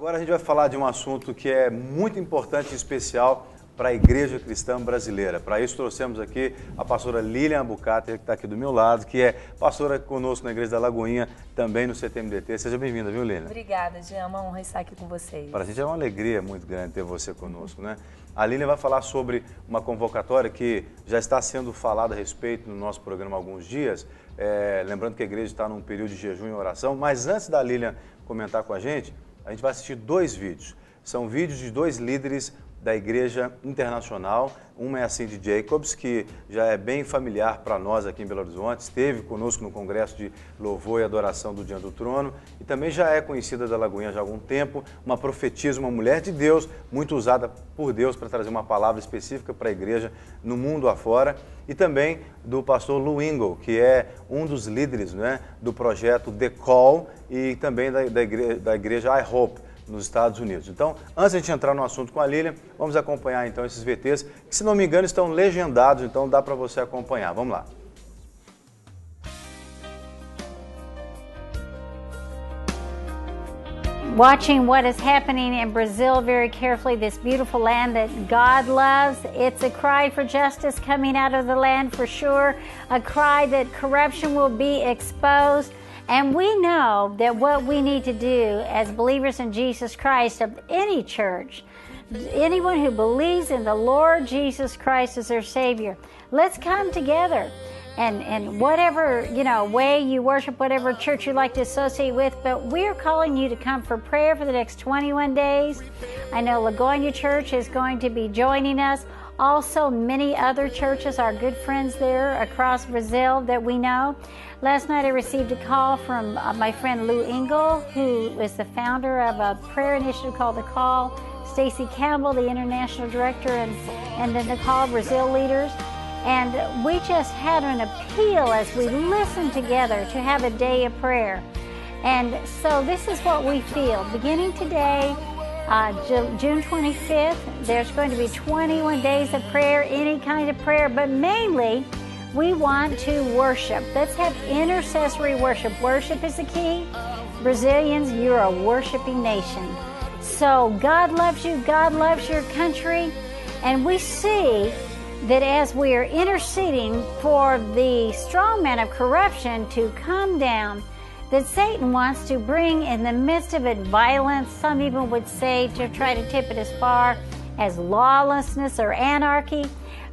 Agora a gente vai falar de um assunto que é muito importante e especial para a Igreja Cristã Brasileira. Para isso trouxemos aqui a pastora Lilian Bucater, que está aqui do meu lado, que é pastora conosco na Igreja da Lagoinha, também no CTMDT. Seja bem-vinda, viu, Lilian? Obrigada, Jean. É uma honra estar aqui com vocês. Para a gente é uma alegria muito grande ter você conosco, né? A Lilian vai falar sobre uma convocatória que já está sendo falada a respeito no nosso programa há alguns dias. Lembrando que a igreja está num período de jejum e oração, mas antes da Lilian comentar com a gente vai assistir dois vídeos. São vídeos de dois líderes da Igreja Internacional. Uma é a Cindy Jacobs, que já é bem familiar para nós aqui em Belo Horizonte, esteve conosco no Congresso de Louvor e Adoração do Dia do Trono e também já é conhecida da Lagoinha já há algum tempo, uma profetisa, uma mulher de Deus, muito usada por Deus para trazer uma palavra específica para a igreja no mundo afora. E também do pastor Lou Engle, que é um dos líderes, né, do projeto The Call e também da igreja I Hope, nos Estados Unidos. Então, antes de a gente entrar no assunto com a Lilian, vamos acompanhar então esses VTs, que se não me engano estão legendados, então dá para você acompanhar. Vamos lá. Watching what is happening in Brazil very carefully, this beautiful land that God loves. It's a cry for justice coming out of the land for sure, a cry that corruption will be exposed. And we know that what we need to do as believers in Jesus Christ of any church, anyone who believes in the Lord Jesus Christ as their Savior, let's come together. And whatever, way you worship, whatever church you like to associate with, but we're calling you to come for prayer for the next 21 days. I know Lagoinha Church is going to be joining us. Also, many other churches, our good friends there across Brazil that we know. Last night I received a call from my friend Lou Engle, who is the founder of a prayer initiative called The Call, Stacy Campbell, the international director, and then The Call Brazil leaders. And we just had an appeal as we listened together to have a day of prayer. And so this is what we feel. Beginning today, June 25th, there's going to be 21 days of prayer, any kind of prayer, but mainly we want to worship. Let's have intercessory worship. Worship is the key. Brazilians, you're a worshiping nation. So God loves you, God loves your country, and we see that as we are interceding for the strong man of corruption to come down, that Satan wants to bring in the midst of it violence, some even would say to try to tip it as far as lawlessness or anarchy.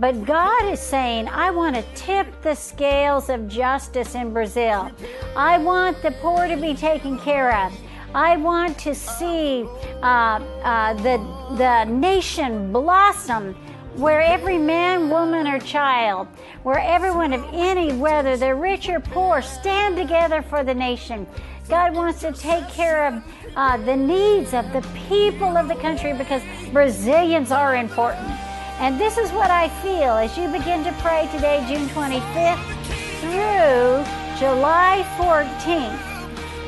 But God is saying, I want to tip the scales of justice in Brazil. I want the poor to be taken care of. I want to see the nation blossom, where every man, woman, or child, where everyone of any, whether they're rich or poor, stand together for the nation. God wants to take care of the needs of the people of the country, because Brazilians are important. And this is what I feel as you begin to pray today, June 25th through July 14th.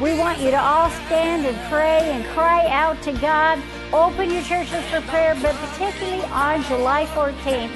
We want you to all stand and pray and cry out to God. Open your churches for prayer, but particularly on July 14th.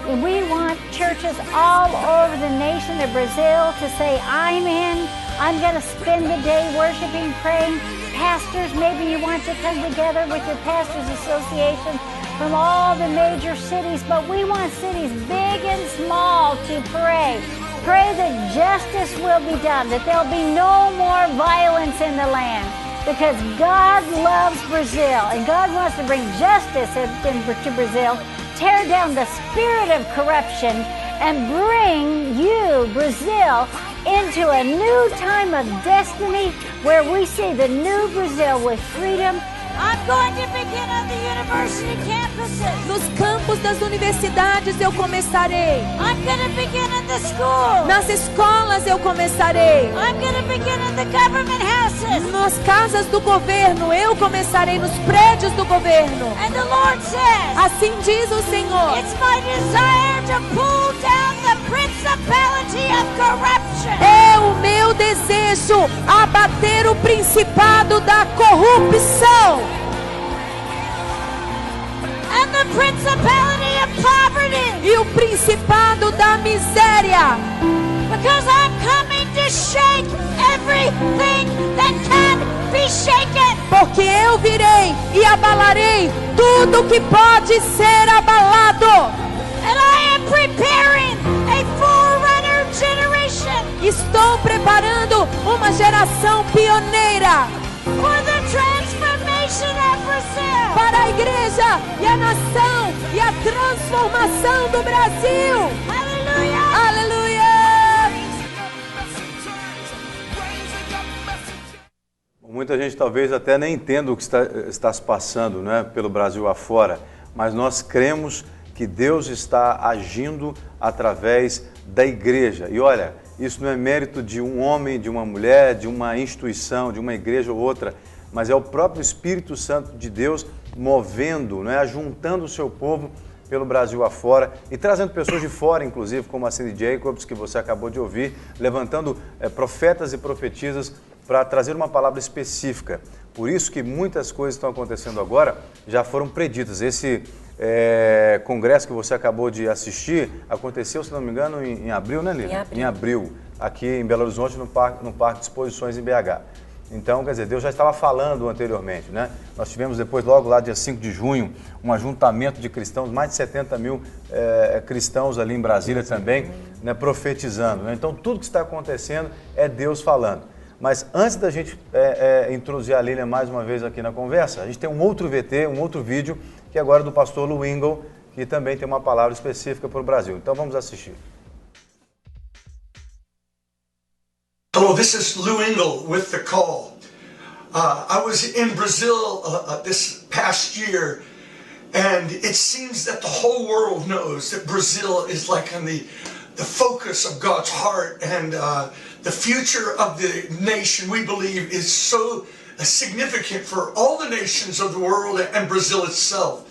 And we want churches all over the nation of Brazil to say, I'm in. I'm going to spend the day worshiping, praying. Pastors, maybe you want to come together with your pastors association from all the major cities, but we want cities big and small to pray. Pray that justice will be done, that there'll be no more violence in the land, because God loves Brazil, and God wants to bring justice to Brazil, tear down the spirit of corruption, and bring you, Brazil, into a new time of destiny where we see the new Brazil with freedom. I'm going to begin on the university campuses. Nos campos das universidades eu começarei. I'm going to begin in the schools. Nas escolas eu começarei. I'm going to begin in the government houses. Nas casas do governo eu começarei, nos prédios do governo. And the Lord says, assim diz o Senhor. It's my desire to pull down the principality of corruption. É o meu desejo abater o principado da corrupção. And the principality of poverty. E o principado da miséria. Because I'm coming to shake everything that can be shaken. Porque eu virei e abalarei tudo que pode ser abalado. And I am preparing a forerunner generation Estou preparando uma geração pioneira for the transformation of Brazil. para a igreja e a nação e a transformação do Brasil. Hallelujah. Aleluia! Muita gente talvez até nem entenda o que está se passando, né, pelo Brasil afora, mas nós cremos que Deus está agindo através da igreja. E olha, isso não é mérito de um homem, de uma mulher, de uma instituição, de uma igreja ou outra, mas é o próprio Espírito Santo de Deus movendo, né, ajuntando o seu povo pelo Brasil afora e trazendo pessoas de fora, inclusive, como a Cindy Jacobs, que você acabou de ouvir, levantando profetas e profetisas para trazer uma palavra específica. Por isso que muitas coisas estão acontecendo agora, já foram preditas. Esse congresso que você acabou de assistir aconteceu, se não me engano, em abril, né, Lívia? Em abril, aqui em Belo Horizonte, no Parque de Exposições em BH. Então, quer dizer, Deus já estava falando anteriormente, né? Nós tivemos depois, logo lá, dia 5 de junho, um ajuntamento de cristãos, mais de 70 mil cristãos ali em Brasília também, né, profetizando, né? Então, tudo que está acontecendo é Deus falando. Mas antes da gente introduzir a Lilian mais uma vez aqui na conversa, a gente tem um outro VT, um outro vídeo, que é agora do pastor Lou Engle, que também tem uma palavra específica para o Brasil. Então vamos assistir. Hello, this is Lou Engle with The Call. I was in Brazil this past year, and it seems that the whole world knows that Brazil is like on the focus of God's heart, and the future of the nation, we believe, is so significant for all the nations of the world and Brazil itself.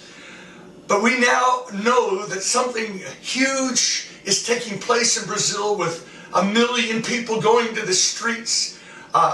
But we now know that something huge is taking place in Brazil with 1 million people going to the streets,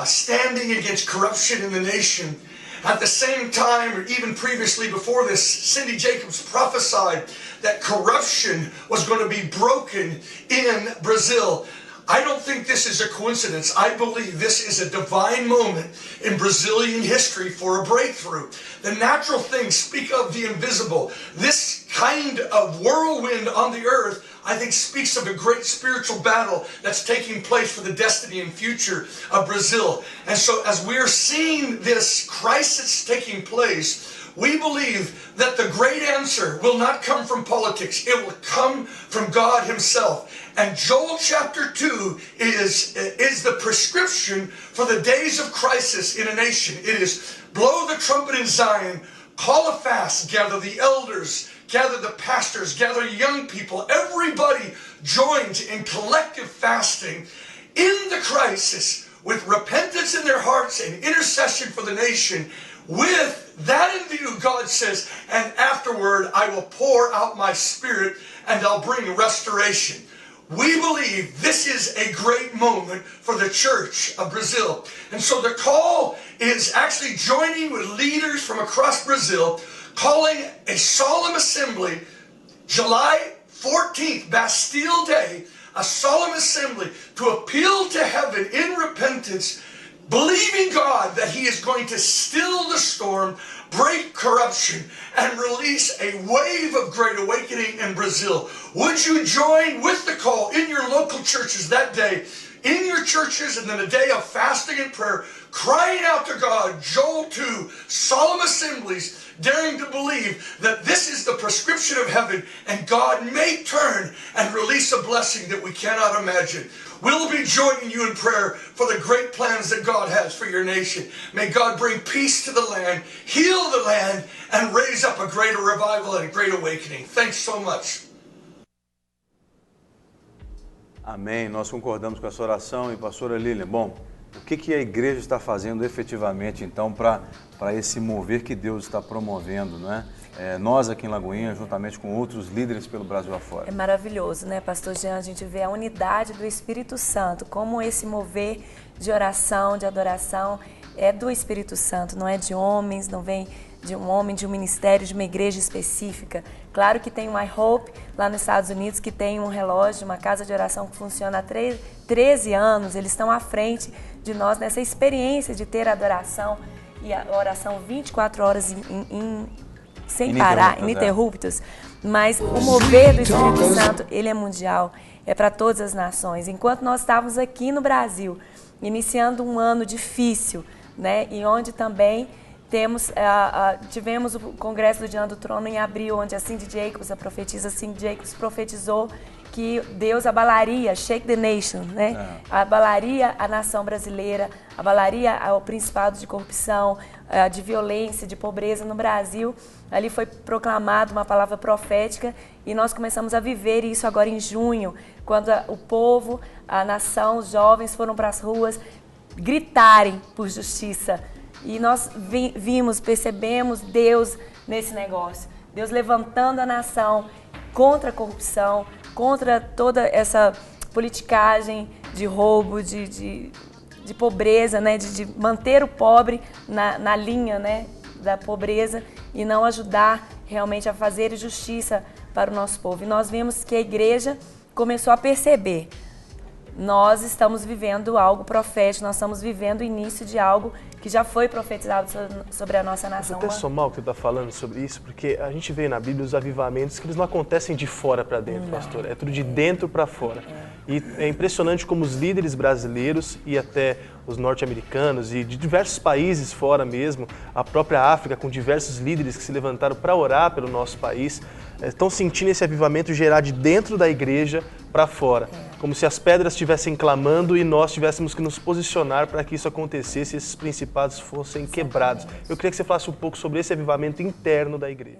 standing against corruption in the nation. At the same time, or even previously before this, Cindy Jacobs prophesied that corruption was going to be broken in Brazil. I don't think this is a coincidence. I believe this is a divine moment in Brazilian history for a breakthrough. The natural things speak of the invisible. This kind of whirlwind on the earth, I think, speaks of a great spiritual battle that's taking place for the destiny and future of Brazil. And so as we're seeing this crisis taking place, we believe that the great answer will not come from politics. It will come from God Himself. And Joel chapter 2 is the prescription for the days of crisis in a nation. It is blow the trumpet in Zion, call a fast, gather the elders, gather the pastors, gather young people. Everybody joined in collective fasting in the crisis with repentance in their hearts and intercession for the nation. With that in view, God says, and afterward I will pour out my Spirit and I'll bring restoration. We believe this is a great moment for the Church of Brazil. And so the call is actually joining with leaders from across Brazil, calling a solemn assembly, July 14th, Bastille Day, a solemn assembly to appeal to heaven in repentance, believing God that He is going to still the storm, break corruption, and release a wave of great awakening in Brazil. Would you join with the call in your local churches that day, in your churches, and then a day of fasting and prayer, crying out to God, Joel 2, solemn assemblies, daring to believe that this is the prescription of heaven, and God may turn and release a blessing that we cannot imagine. We'll be joining you in prayer for the great plans that God has for your nation. May God bring peace to the land, heal the land, and raise up a greater revival and a great awakening. Thanks so much. Amém. Nós concordamos com essa oração. E pastora Lilian, bom, o que a igreja está fazendo efetivamente, então, para esse mover que Deus está promovendo, né? Nós aqui em Lagoinha, juntamente com outros líderes pelo Brasil afora. É maravilhoso, né, pastor Jean? A gente vê a unidade do Espírito Santo, como esse mover de oração, de adoração, é do Espírito Santo, não é de homens, não vem de um homem, de um ministério, de uma igreja específica. Claro que tem o I Hope lá nos Estados Unidos, que tem um relógio, uma casa de oração que funciona há 13 anos, eles estão à frente de nós nessa experiência de ter adoração e a oração 24 horas sem parar, ininterruptas. Mas o mover do Espírito Santo, ele é mundial, é para todas as nações. Enquanto nós estávamos aqui no Brasil, iniciando um ano difícil, né, e onde também tivemos o Congresso do Diante do Trono em abril, onde a Cindy Jacobs, a profetisa Cindy Jacobs, profetizou que Deus abalaria, shake the nation, né? Abalaria a nação brasileira, abalaria o principado de corrupção, de violência, de pobreza no Brasil. Ali foi proclamada uma palavra profética e nós começamos a viver isso agora em junho, quando o povo, a nação, os jovens foram para as ruas gritarem por justiça. E nós percebemos Deus nesse negócio. Deus levantando a nação contra a corrupção, contra toda essa politicagem de roubo, de pobreza, né? de manter o pobre na linha, né? da pobreza e não ajudar realmente a fazer justiça para o nosso povo. E nós vimos que a igreja começou a perceber. Nós estamos vivendo algo profético, nós estamos vivendo o início de algo que já foi profetizado sobre a nossa nação. Até somar o que você está falando sobre isso, porque a gente vê na Bíblia os avivamentos que eles não acontecem de fora para dentro, pastor, é tudo de dentro para fora. E é impressionante como os líderes brasileiros e até os norte-americanos e de diversos países fora mesmo, a própria África, com diversos líderes que se levantaram para orar pelo nosso país, estão sentindo esse avivamento gerar de dentro da igreja para fora. Como se as pedras estivessem clamando e nós tivéssemos que nos posicionar para que isso acontecesse e esses principados fossem quebrados. Eu queria que você falasse um pouco sobre esse avivamento interno da igreja.